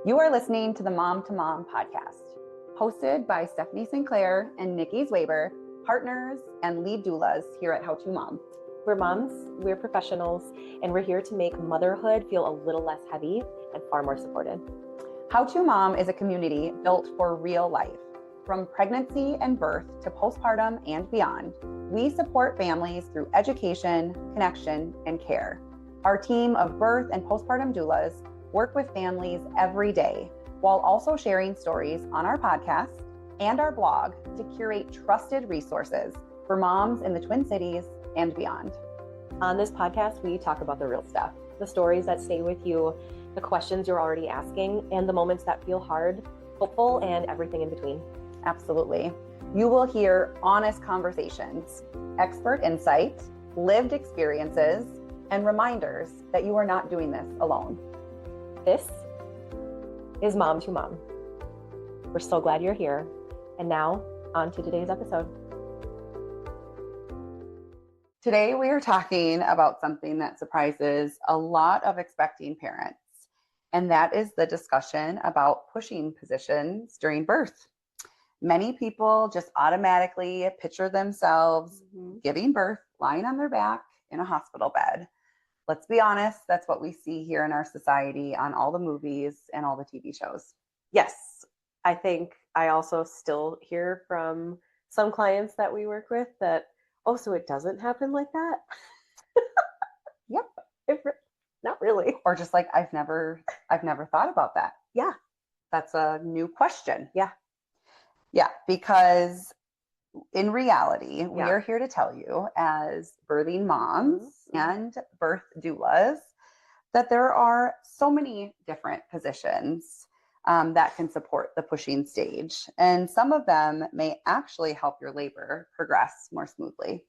You are listening to the Mom to Mom podcast, hosted by Stephanie Sinclair and Nikki Zwaber, partners and lead doulas here at How to Mom. We're moms, we're professionals, and we're here to make motherhood feel a little less heavy and far more supported. How to Mom is a community built for real life. From pregnancy and birth to postpartum and beyond, we support families through education, connection, and care. Our team of birth and postpartum doulas work with families every day while also sharing stories on our podcast and our blog to curate trusted resources for moms in the Twin Cities and beyond. On this podcast, we talk about the real stuff, the stories that stay with you, the questions you're already asking, and the moments that feel hard, hopeful, and everything in between. Absolutely. You will hear honest conversations, expert insight, lived experiences, and reminders that you are not doing this alone. This is Mom to Mom. We're so glad you're here. And now, on to today's episode. Today, we are talking about something that surprises a lot of expecting parents, and that is the discussion about pushing positions during birth. Many people just automatically picture themselves giving birth, lying on their back in a hospital bed. Let's be honest, that's what we see here in our society on all the movies and all the TV shows. Yes, I think I also still hear from some clients that we work with that, oh, so it doesn't happen like that? Yep. Not really. Or just like, I've never thought about that. Yeah. That's a new question. Yeah. Yeah, because in reality, we are here to tell you as birthing moms and birth doulas that there are so many different positions that can support the pushing stage. And some of them may actually help your labor progress more smoothly.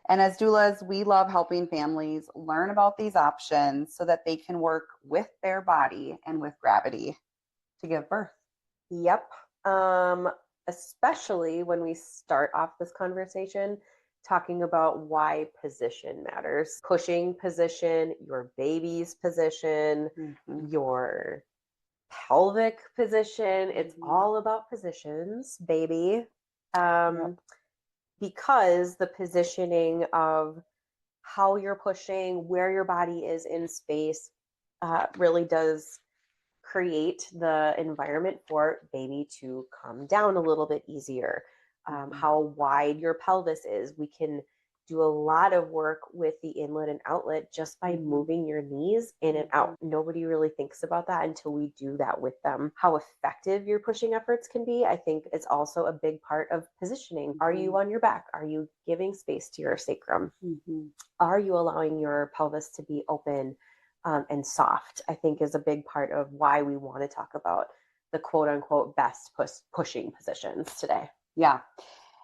And as doulas, we love helping families learn about these options so that they can work with their body and with gravity to give birth. Yep. Especially when we start off this conversation talking about why position matters. Pushing position, your baby's position, your pelvic position. It's all about positions, baby. Because the positioning of how you're pushing, where your body is in space, really does create the environment for baby to come down a little bit easier. How wide your pelvis is. We can do a lot of work with the inlet and outlet just by moving your knees in and out. Nobody really thinks about that until we do that with them. How effective your pushing efforts can be, I think, is also a big part of positioning. Are you on your back? Are you giving space to your sacrum? Are you allowing your pelvis to be open and soft? I think is a big part of why we want to talk about the quote unquote best pushing positions today. Yeah.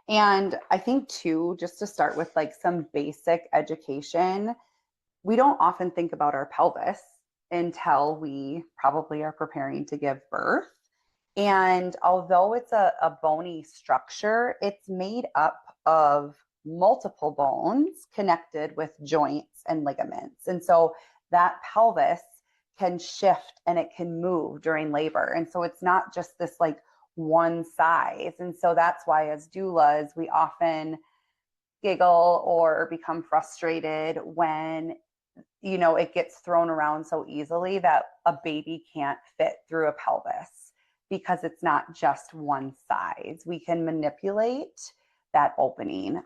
And I think too, just to start with like some basic education, we don't often think about our pelvis until we probably are preparing to give birth. And although it's a bony structure, it's made up of multiple bones connected with joints and ligaments. And so that pelvis can shift and it can move during labor. And so it's not just this like one size. And so that's why as doulas, we often giggle or become frustrated when, you know, it gets thrown around so easily that a baby can't fit through a pelvis because it's not just one size. We can manipulate that opening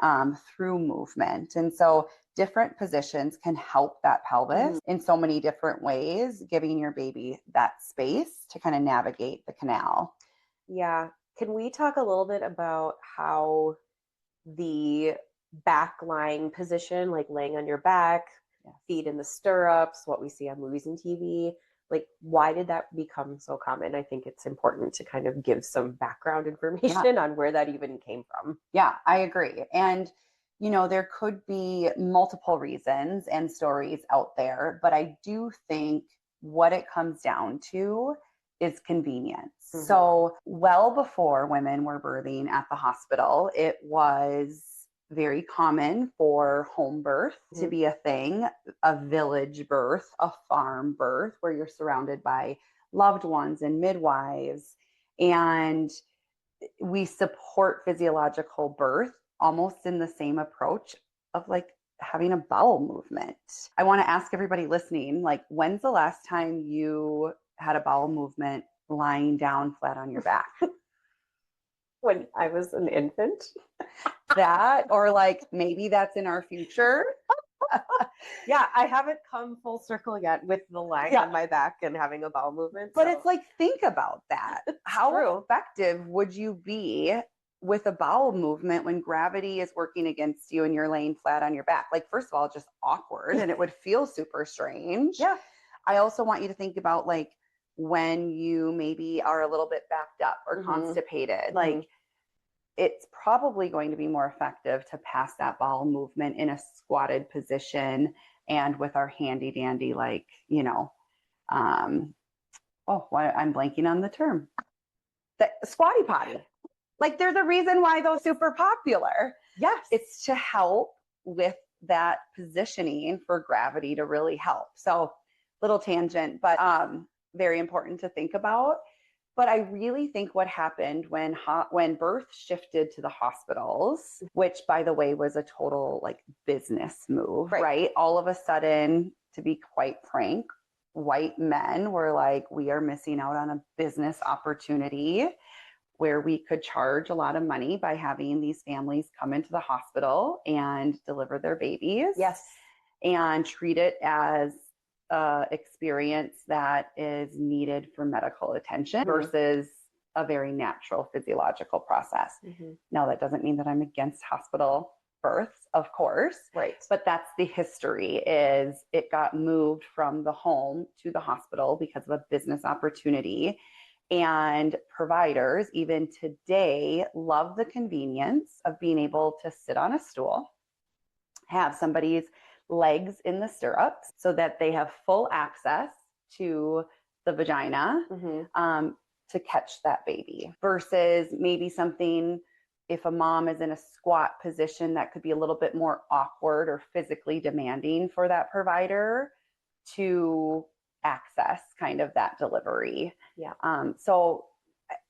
through movement. And so different positions can help that pelvis in so many different ways, giving your baby that space to kind of navigate the canal. Yeah. Can we talk a little bit about how the back lying position, like laying on your back, feet in the stirrups, what we see on movies and TV, like why did that become so common? I think it's important to kind of give some background information on where that even came from. Yeah, I agree. And, you know, there could be multiple reasons and stories out there, but I do think what it comes down to is convenience. So well before women were birthing at the hospital, it was very common for home birth to be a thing, a village birth, a farm birth, where you're surrounded by loved ones and midwives. And we support physiological birth almost in the same approach of like having a bowel movement. I want to ask everybody listening, like, when's the last time you had a bowel movement lying down flat on your back? When I was an infant. That, or like maybe that's in our future. Yeah, I haven't come full circle yet with the lying on my back and having a bowel movement. But it's like, think about that. How true. effective would you be with a bowel movement when gravity is working against you and you're laying flat on your back? Like, first of all, just awkward and it would feel super strange. Yeah. I also want you to think about like when you maybe are a little bit backed up or constipated, like it's probably going to be more effective to pass that bowel movement in a squatted position and with our handy dandy, like, you know, I'm blanking on the term. The squatty potty. Like, there's a reason why those are super popular. Yes. It's to help with that positioning for gravity to really help. So, little tangent, but very important to think about. But I really think what happened when birth shifted to the hospitals, which by the way was a total like business move, right? All of a sudden, to be quite frank, white men were like, we are missing out on a business opportunity where we could charge a lot of money by having these families come into the hospital and deliver their babies. Yes. And treat it as experience that is needed for medical attention versus a very natural physiological process. Now, that doesn't mean that I'm against hospital births, of course, right? But that's the history, is it got moved from the home to the hospital because of a business opportunity. And providers, even today, love the convenience of being able to sit on a stool, have somebody's legs in the stirrups so that they have full access to the vagina to catch that baby, versus maybe something, if a mom is in a squat position, that could be a little bit more awkward or physically demanding for that provider to access kind of that delivery. Yeah. So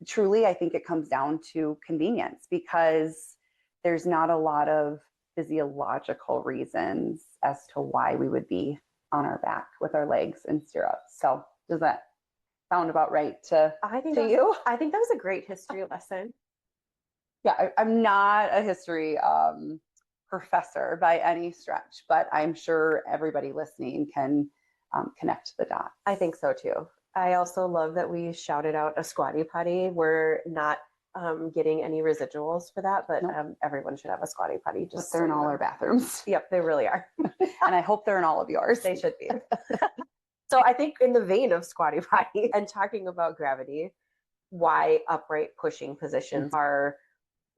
truly, I think it comes down to convenience, because there's not a lot of physiological reasons as to why we would be on our back with our legs in stirrups. So does that sound about right to you? I think that was a great history lesson. Yeah, I'm not a history professor by any stretch, but I'm sure everybody listening can connect the dots. I think so too. I also love that we shouted out a squatty potty. We're not getting any residuals for that, but everyone should have a squatty potty. Just they're in all our bathrooms. Yep, they really are. And I hope they're in all of yours. They should be. So I think in the vein of squatty potty and talking about gravity, why upright pushing positions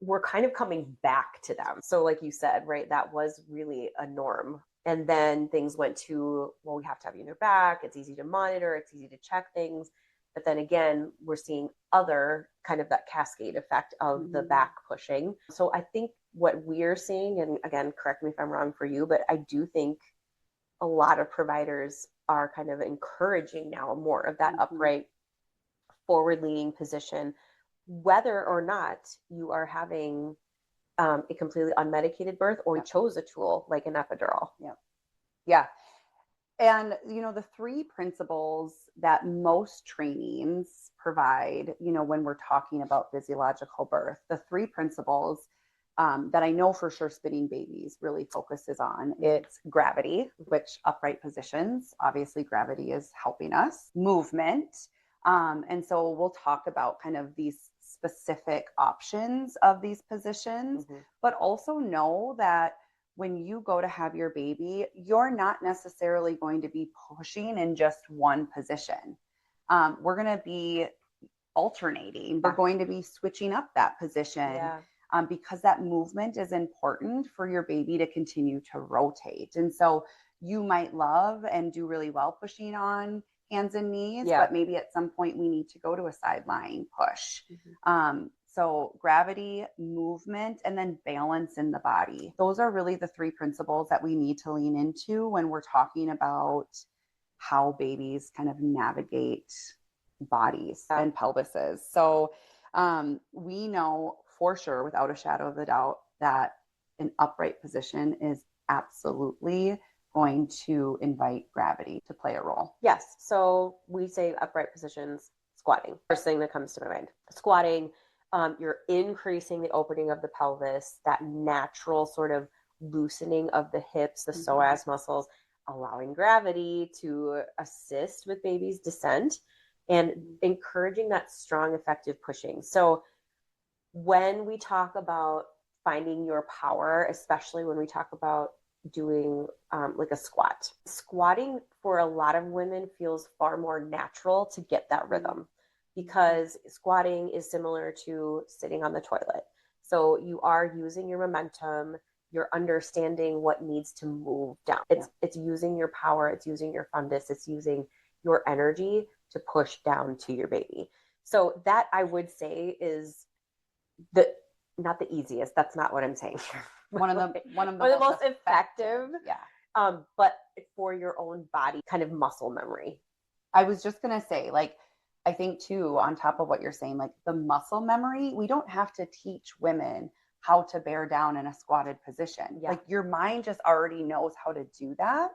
we're kind of coming back to them. So like you said, right, that was really a norm. And then things went to, well, we have to have you on your back. It's easy to monitor. It's easy to check things. But then again, we're seeing other kind of that cascade effect of the back pushing. So I think what we're seeing, and again, correct me if I'm wrong for you, but I do think a lot of providers are kind of encouraging now more of that upright, forward-leaning position, whether or not you are having a completely unmedicated birth or you chose a tool like an epidural. Yeah. And, you know, the three principles that most trainings provide, you know, when we're talking about physiological birth, the three principles that I know for sure Spinning Babies really focuses on, it's gravity, which upright positions, obviously gravity is helping us, movement. And so we'll talk about kind of these specific options of these positions, but also know that when you go to have your baby, you're not necessarily going to be pushing in just one position. We're going to be alternating. We're going to be switching up that position because that movement is important for your baby to continue to rotate. And so you might love and do really well pushing on hands and knees, but maybe at some point we need to go to a sideline push. So gravity, movement, and then balance in the body. Those are really the three principles that we need to lean into when we're talking about how babies kind of navigate bodies and pelvises. So we know for sure, without a shadow of a doubt, that an upright position is absolutely going to invite gravity to play a role. Yes. So we say upright positions, squatting. First thing that comes to my mind. Squatting, you're increasing the opening of the pelvis, that natural sort of loosening of the hips, the psoas muscles, allowing gravity to assist with baby's descent and encouraging that strong, effective pushing. So when we talk about finding your power, especially when we talk about doing like a squat, squatting for a lot of women feels far more natural to get that rhythm, because squatting is similar to sitting on the toilet. So you are using your momentum, you're understanding what needs to move down. It's using your power, it's using your fundus, it's using your energy to push down to your baby. So that, I would say, is not the easiest. That's not what I'm saying. One of the most effective. Yeah. But for your own body, kind of muscle memory. I was just gonna say, like, I think too, on top of what you're saying, like the muscle memory, we don't have to teach women how to bear down in a squatted position. Yeah. Like your mind just already knows how to do that.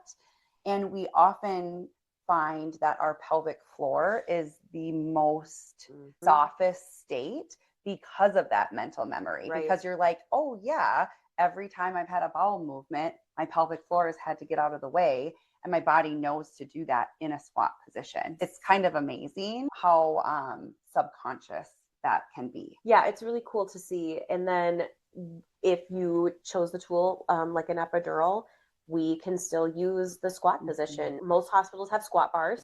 And we often find that our pelvic floor is the most softest state because of that mental memory. Right. Because you're like, oh yeah, every time I've had a bowel movement, my pelvic floor has had to get out of the way. And my body knows to do that in a squat position. It's kind of amazing how subconscious that can be. Yeah, it's really cool to see. And then if you chose the tool like an epidural, we can still use the squat position. Most hospitals have squat bars.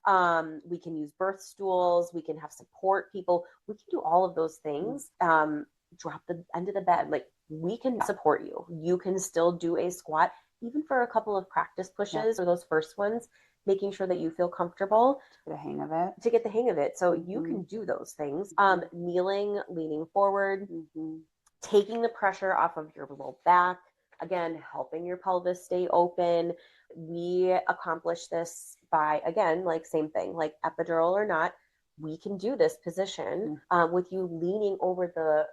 We can use birth stools. We can have support people. We can do all of those things. Drop the end of the bed. Like, we can support you. You can still do a squat, even for a couple of practice pushes or those first ones, making sure that you feel comfortable to get the hang of it. So you can do those things. Kneeling, leaning forward, taking the pressure off of your low back, again, helping your pelvis stay open. We accomplish this by, again, like same thing, like epidural or not, we can do this position with you leaning over the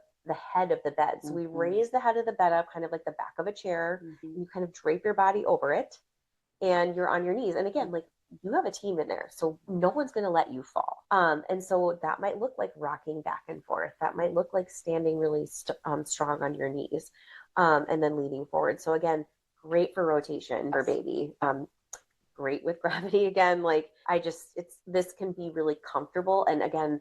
head of the bed. So we raise the head of the bed up, kind of like the back of a chair. You kind of drape your body over it, and you're on your knees. And again, like, you have a team in there, so no one's going to let you fall. And so that might look like rocking back and forth. That might look like standing really strong on your knees, and then leaning forward. So again, great for rotation for baby. Great with gravity. Again, like, this can be really comfortable. And again,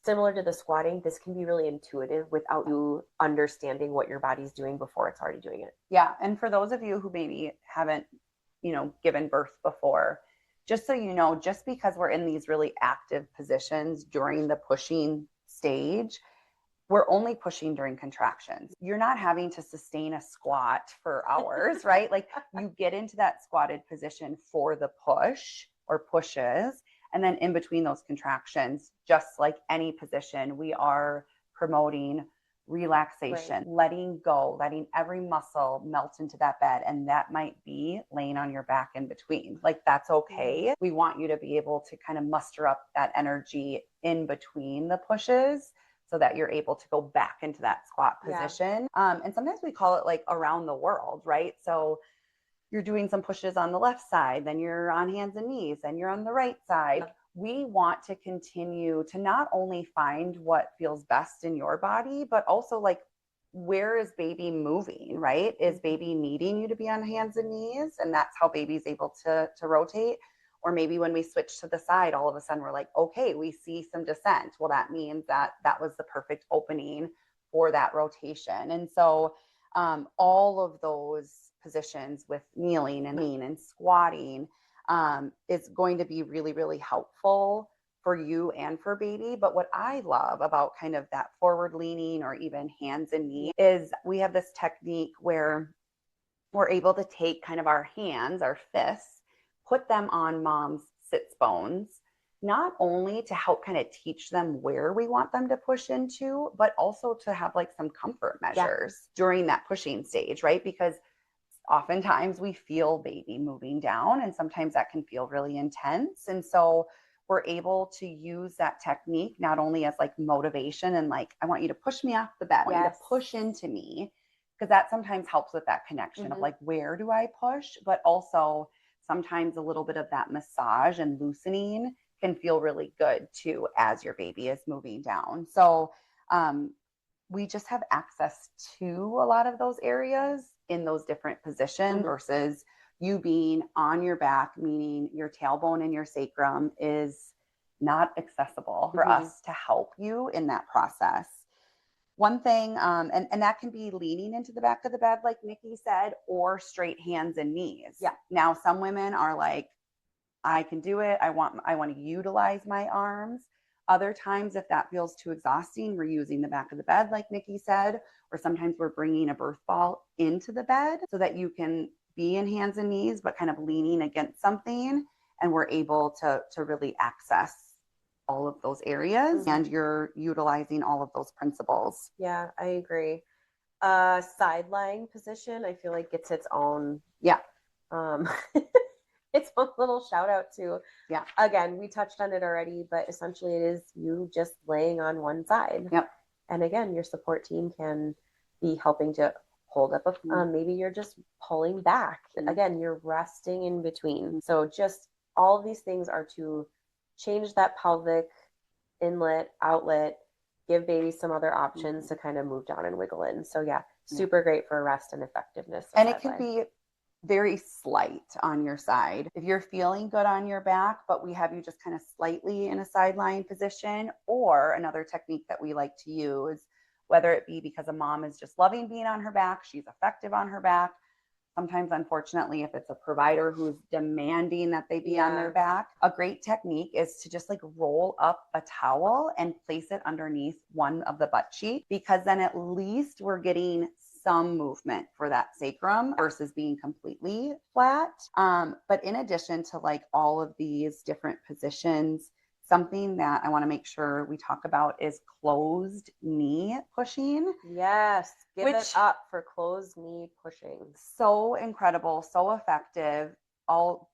similar to the squatting, this can be really intuitive without you understanding what your body's doing before it's already doing it. Yeah. And for those of you who maybe haven't, given birth before, just so you know, just because we're in these really active positions during the pushing stage, we're only pushing during contractions. You're not having to sustain a squat for hours, right? Like, you get into that squatted position for the push or pushes. And then in between those contractions, just like any position, we are promoting relaxation, letting go, letting every muscle melt into that bed. And that might be laying on your back in between. Like, that's okay. We want you to be able to kind of muster up that energy in between the pushes so that you're able to go back into that squat position. And sometimes we call it like around the world, right? So you're doing some pushes on the left side, then you're on hands and knees, and you're on the right side. We want to continue to not only find what feels best in your body, but also, like, where is baby moving, right? Is baby needing you to be on hands and knees? And that's how baby's able to rotate. Or maybe when we switch to the side, all of a sudden we're like, okay, we see some descent. Well, that means that was the perfect opening for that rotation. And so all of those positions with kneeling and squatting is going to be really, really helpful for you and for baby. But what I love about kind of that forward leaning or even hands and knees is we have this technique where we're able to take kind of our hands, our fists, put them on mom's sits bones, not only to help kind of teach them where we want them to push into, but also to have like some comfort measures during that pushing stage, right? Because oftentimes we feel baby moving down, and sometimes that can feel really intense. And so we're able to use that technique not only as like motivation and like, I want you to push me off the bed, I want you to push into me, because that sometimes helps with that connection of like, where do I push? But also sometimes a little bit of that massage and loosening can feel really good too as your baby is moving down. So we just have access to a lot of those areas in those different positions versus you being on your back, meaning your tailbone and your sacrum is not accessible for us to help you in that process. One thing, and that can be leaning into the back of the bed, like Nikki said, or straight hands and knees. Yeah. Now, some women are like, I can do it. I want to utilize my arms. Other times, if that feels too exhausting, we're using the back of the bed, like Nikki said, or sometimes we're bringing a birth ball into the bed so that you can be in hands and knees, but kind of leaning against something. And we're able to really access all of those areas, and you're utilizing all of those principles. Yeah, I agree. Sideline position, I feel like gets its own. Its own little shout out to. Yeah. Again, we touched on it already, but essentially it is you just laying on one side. Yep. And again, your support team can be helping to hold up maybe you're just pulling back. Again, you're resting in between. So just all of these things are to change that pelvic inlet, outlet, give baby some other options to kind of move down and wiggle in. So yeah, super great for rest and effectiveness. And it can be very slight on your side. If you're feeling good on your back, but we have you just kind of slightly in a sideline position, or another technique that we like to use, whether it be because a mom is just loving being on her back, she's effective on her back. Sometimes, unfortunately, if it's a provider who's demanding that they be on their back, a great technique is to just like roll up a towel and place it underneath one of the butt cheeks, because then at least we're getting some movement for that sacrum versus being completely flat. But in addition to like all of these different positions, something that I want to make sure we talk about is closed knee pushing. Yes, give it up for closed knee pushing. So incredible, so effective.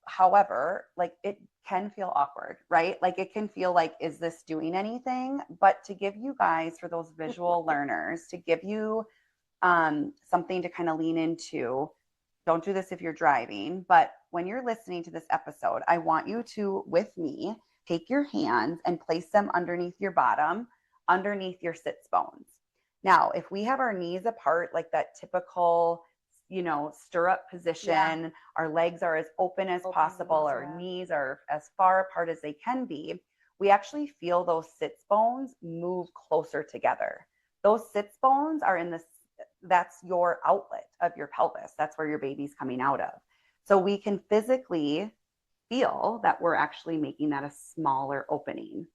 However, like it can feel awkward, right? Like it can feel like, is this doing anything? But to give you guys, for those visual learners, to give you something to kind of lean into. Don't do this if you're driving, but when you're listening to this episode, I want you to, with me, take your hands and place them underneath your bottom, underneath your sits bones. Now, if we have our knees apart, like that typical, stirrup position, our legs are as open as possible, our knees are as far apart as they can be, we actually feel those sits bones move closer together. Those sits bones are that's your outlet of your pelvis. That's where your baby's coming out of. So we can physically feel that we're actually making that a smaller opening.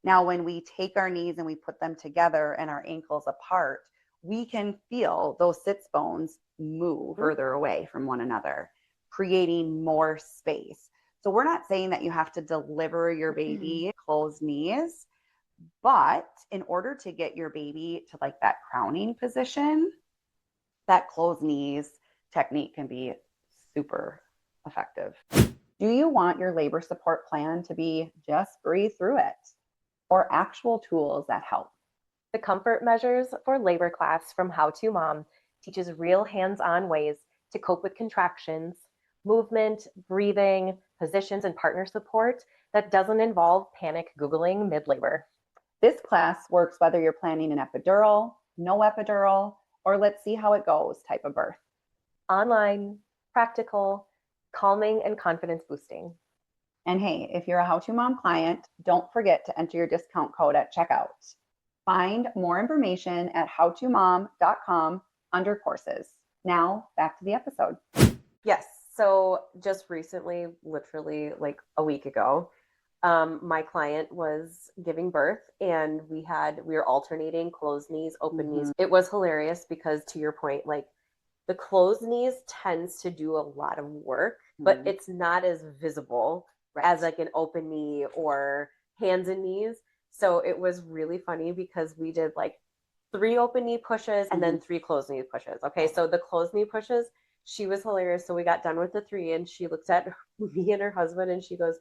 Now, when we take our knees and we put them together and our ankles apart, we can feel those sits bones move further away from one another, creating more space. So we're not saying that you have to deliver your baby closed knees, but in order to get your baby to like that crowning position, that closed knees technique can be super effective. Do you want your labor support plan to be just breathe through it, or actual tools that help? The Comfort Measures for Labor class from How To Mom teaches real hands-on ways to cope with contractions, movement, breathing, positions, and partner support that doesn't involve panic Googling mid-labor. This class works whether you're planning an epidural, no epidural, or let's see how it goes type of birth. Online, practical, calming, and confidence boosting. And hey, if you're a How To Mom client, don't forget to enter your discount code at checkout. Find more information at howtomom.com under courses. Now back to the episode. Yes. So just recently, literally like a week ago, my client was giving birth and we were alternating closed knees, open knees. It was hilarious because, to your point, like the closed knees tends to do a lot of work, but it's not as visible as like an open knee or hands and knees. So it was really funny because we did like 3 open knee pushes and then 3 closed knee pushes. Okay, so the closed knee pushes, she was hilarious. So we got done with the 3 and she looked at me and her husband and she goes,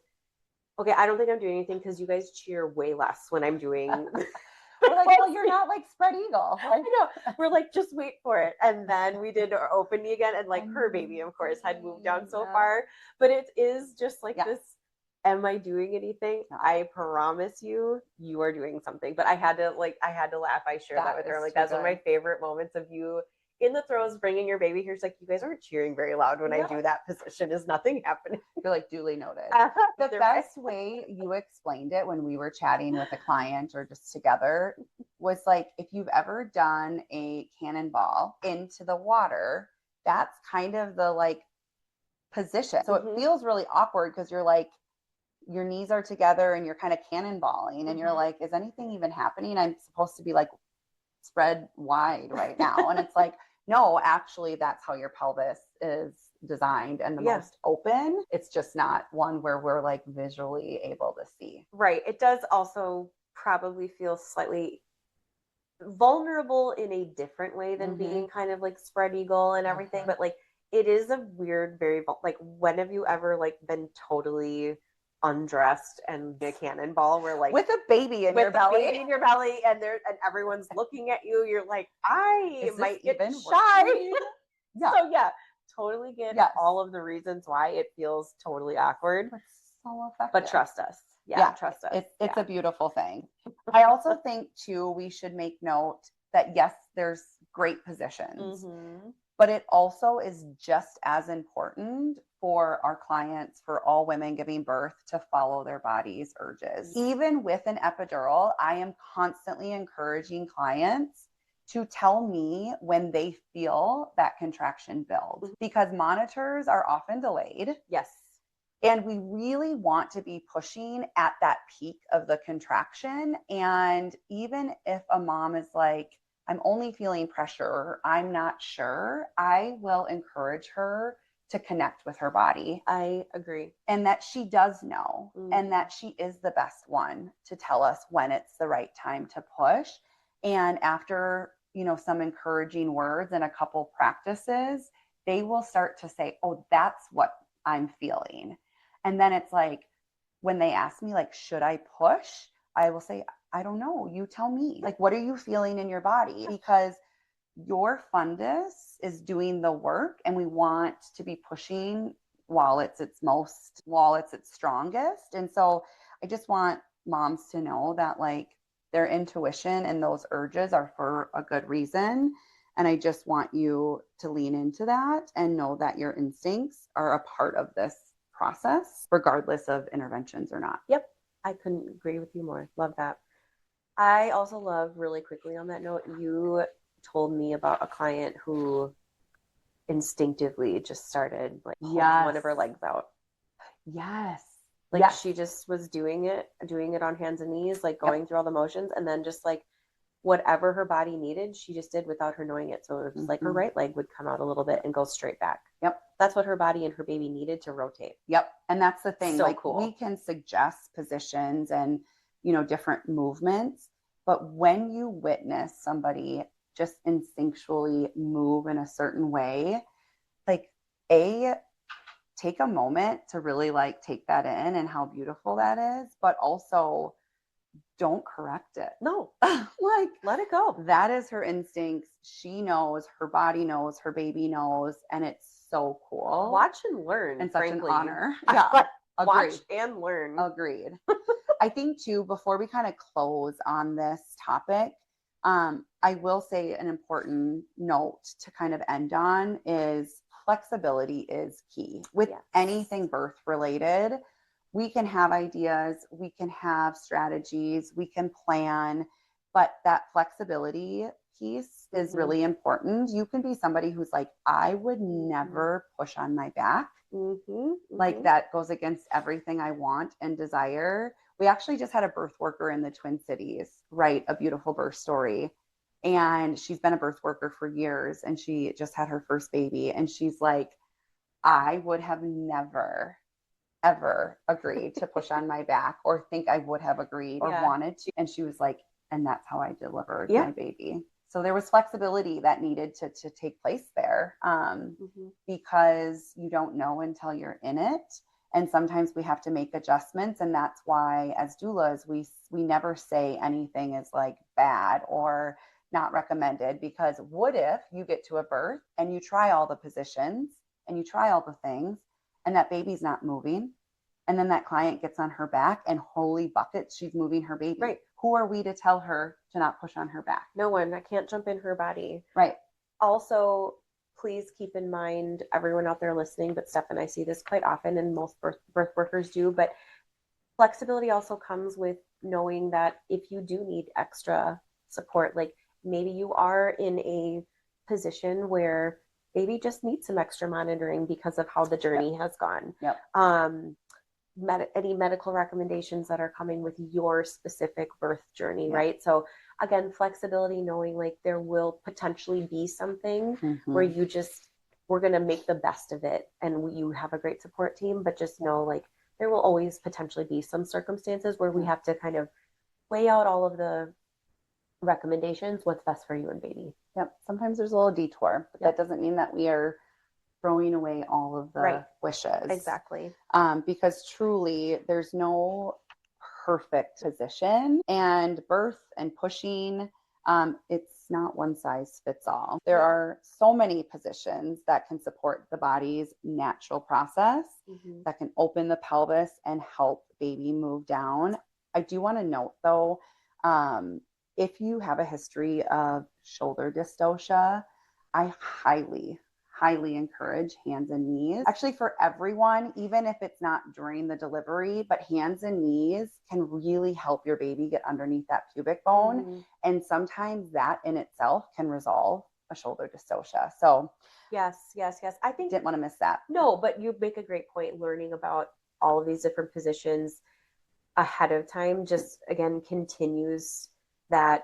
okay, I don't think I'm doing anything because you guys cheer way less when I'm doing. We're like, well, you're not like spread eagle. I know. We're like, just wait for it. And then we did our open knee again. And like her baby, of course, had moved down so far. But it is just like this. Am I doing anything? I promise you, you are doing something. But I had to laugh. I shared that with her. I'm like, that's one of my favorite moments of you in the throes, bringing your baby here. She's like, you guys aren't cheering very loud when I do that position. Is nothing happening? You're like, duly noted. The best way you explained it when we were chatting with a client or just together was like, if you've ever done a cannonball into the water, that's kind of the like position. So it feels really awkward because you're like, your knees are together and you're kind of cannonballing and you're like, is anything even happening? I'm supposed to be like spread wide right now. And it's like, no, actually, that's how your pelvis is designed and the most open. It's just not one where we're like visually able to see. Right. It does also probably feel slightly vulnerable in a different way than being kind of like spread eagle and everything. But like, it is a weird, very, like, when have you ever like been totally undressed and a cannonball where like with a baby in your belly and everyone's looking at you, you're like, I might get shy. So totally get all of the reasons why it feels totally awkward, so effective. but trust us. Trust us. It's a beautiful thing. I also think too, we should make note that yes, there's great positions, but it also is just as important for our clients, for all women giving birth, to follow their body's urges. Even with an epidural, I am constantly encouraging clients to tell me when they feel that contraction build, because monitors are often delayed. Yes. And we really want to be pushing at that peak of the contraction. And even if a mom is like, I'm only feeling pressure, or I'm not sure, I will encourage her to connect with her body. I agree. And that she does know, and that she is the best one to tell us when it's the right time to push. And after, some encouraging words and a couple practices, they will start to say, oh, that's what I'm feeling. And then it's like, when they ask me, like, should I push? I will say, I don't know. You tell me. Like, what are you feeling in your body? Because your fundus is doing the work, and we want to be pushing while it's its strongest. And so I just want moms to know that like their intuition and those urges are for a good reason. And I just want you to lean into that and know that your instincts are a part of this process, regardless of interventions or not. Yep. I couldn't agree with you more. Love that. I also love, really quickly on that note, you told me about a client who instinctively just started like holding one of her legs out. Yes. Like she just was doing it on hands and knees, like going through all the motions, and then just like whatever her body needed, she just did without her knowing it. So it was like her right leg would come out a little bit and go straight back. Yep. That's what her body and her baby needed to rotate. Yep. And that's the thing. So like cool. We can suggest positions and, different movements, but when you witness somebody just instinctually move in a certain way, like take a moment to really like take that in and how beautiful that is, but also don't correct it. No. Like, let it go. That is her instincts. She knows, her body knows, her baby knows, and it's so cool. Watch and learn. And frankly. Such an honor. Yeah. Watch and learn. Agreed. I think too, before we kind of close on this topic, I will say an important note to kind of end on is flexibility is key. With anything birth related, we can have ideas, we can have strategies, we can plan, but that flexibility piece is really important. You can be somebody who's like, I would never push on my back. Like that goes against everything I want and desire. We actually just had a birth worker in the Twin Cities write a beautiful birth story. And she's been a birth worker for years, and she just had her first baby. And she's like, I would have never, ever agree to push on my back or think I would have agreed or wanted to. And she was like, and that's how I delivered my baby. So there was flexibility that needed to take place there, because you don't know until you're in it. And sometimes we have to make adjustments. And that's why as doulas, we never say anything is like bad or not recommended, because what if you get to a birth and you try all the positions and you try all the things and that baby's not moving? And then that client gets on her back and holy buckets, she's moving her baby. Right. Who are we to tell her to not push on her back? No one. I can't jump in her body. Right. Also, please keep in mind, everyone out there listening, but Steph and I see this quite often, and most birth workers do, but flexibility also comes with knowing that if you do need extra support, like maybe you are in a position where baby just needs some extra monitoring because of how the journey has gone. Any medical recommendations that are coming with your specific birth journey, right? So again, flexibility, knowing like there will potentially be something where we're going to make the best of it and you have a great support team, but just know like there will always potentially be some circumstances where we have to kind of weigh out all of the recommendations, what's best for you and baby. Sometimes there's a little detour, but that doesn't mean that we are throwing away all of the wishes. Exactly. Because truly there's no perfect position, and birth and pushing, it's not one size fits all. There are so many positions that can support the body's natural process, that can open the pelvis and help baby move down. I do want to note though, if you have a history of shoulder dystocia, I highly encourage hands and knees. Actually, for everyone, even if it's not during the delivery, but hands and knees can really help your baby get underneath that pubic bone. And sometimes that in itself can resolve a shoulder dystocia. So yes. I think didn't want to miss that. No, but you make a great point. Learning about all of these different positions ahead of time just again continues that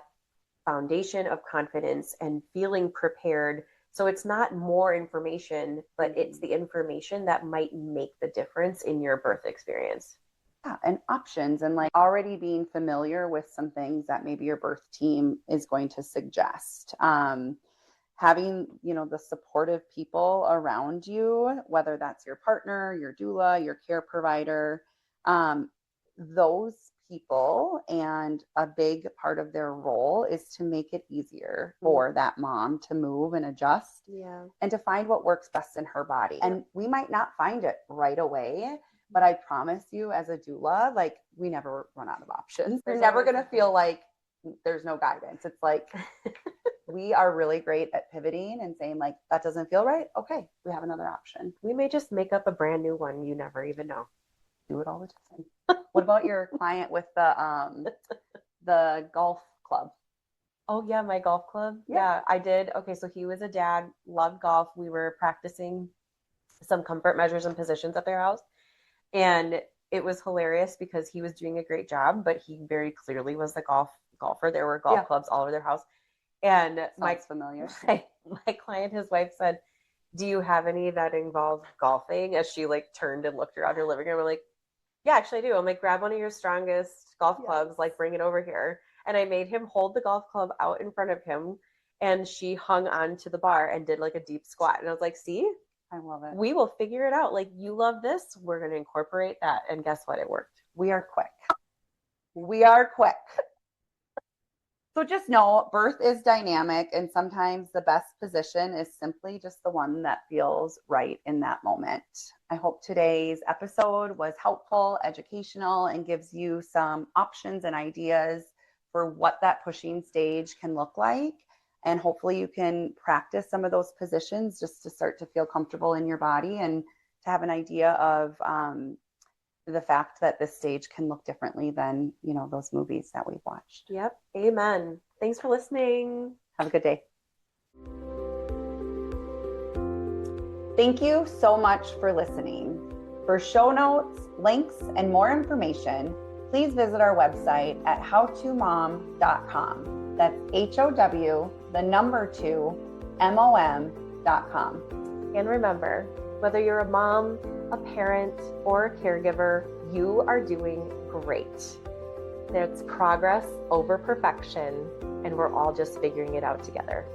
foundation of confidence and feeling prepared. So it's not more information, but it's the information that might make the difference in your birth experience. And options, and like already being familiar with some things that maybe your birth team is going to suggest. Having, the supportive people around you, whether that's your partner, your doula, your care provider, those people, and a big part of their role is to make it easier for that mom to move and adjust and to find what works best in her body. And we might not find it right away, but I promise you as a doula, like we never run out of options. You're never going to feel like there's no guidance. It's like we are really great at pivoting and saying like, that doesn't feel right. Okay, we have another option. We may just make up a brand new one. You never even know. Do it all the time. What about your client with the golf club? Oh yeah, my golf club. Yeah, I did. Okay, so he was a dad, loved golf. We were practicing some comfort measures and positions at their house. And it was hilarious because he was doing a great job, but he very clearly was the golfer. There were golf clubs all over their house. And familiar. My client, his wife said, "Do you have any that involve golfing?" As she like turned and looked around her living room. We're like, "Yeah, actually I do." I'm like, "Grab one of your strongest golf clubs, like bring it over here." And I made him hold the golf club out in front of him, and she hung on to the bar and did like a deep squat. And I was like, "See, I love it. We will figure it out. Like, you love this. We're going to incorporate that." And guess what? It worked. We are quick. We are quick. So just know birth is dynamic, and sometimes the best position is simply just the one that feels right in that moment. I hope today's episode was helpful, educational, and gives you some options and ideas for what that pushing stage can look like. And hopefully you can practice some of those positions just to start to feel comfortable in your body and to have an idea of the fact that this stage can look differently than, those movies that we've watched. Yep. Amen. Thanks for listening. Have a good day. Thank you so much for listening. For show notes, links, and more information, please visit our website at howtomom.com. That's HOW2MOM.com. And remember, whether you're a mom, a parent or a caregiver, you are doing great. It's progress over perfection, and we're all just figuring it out together.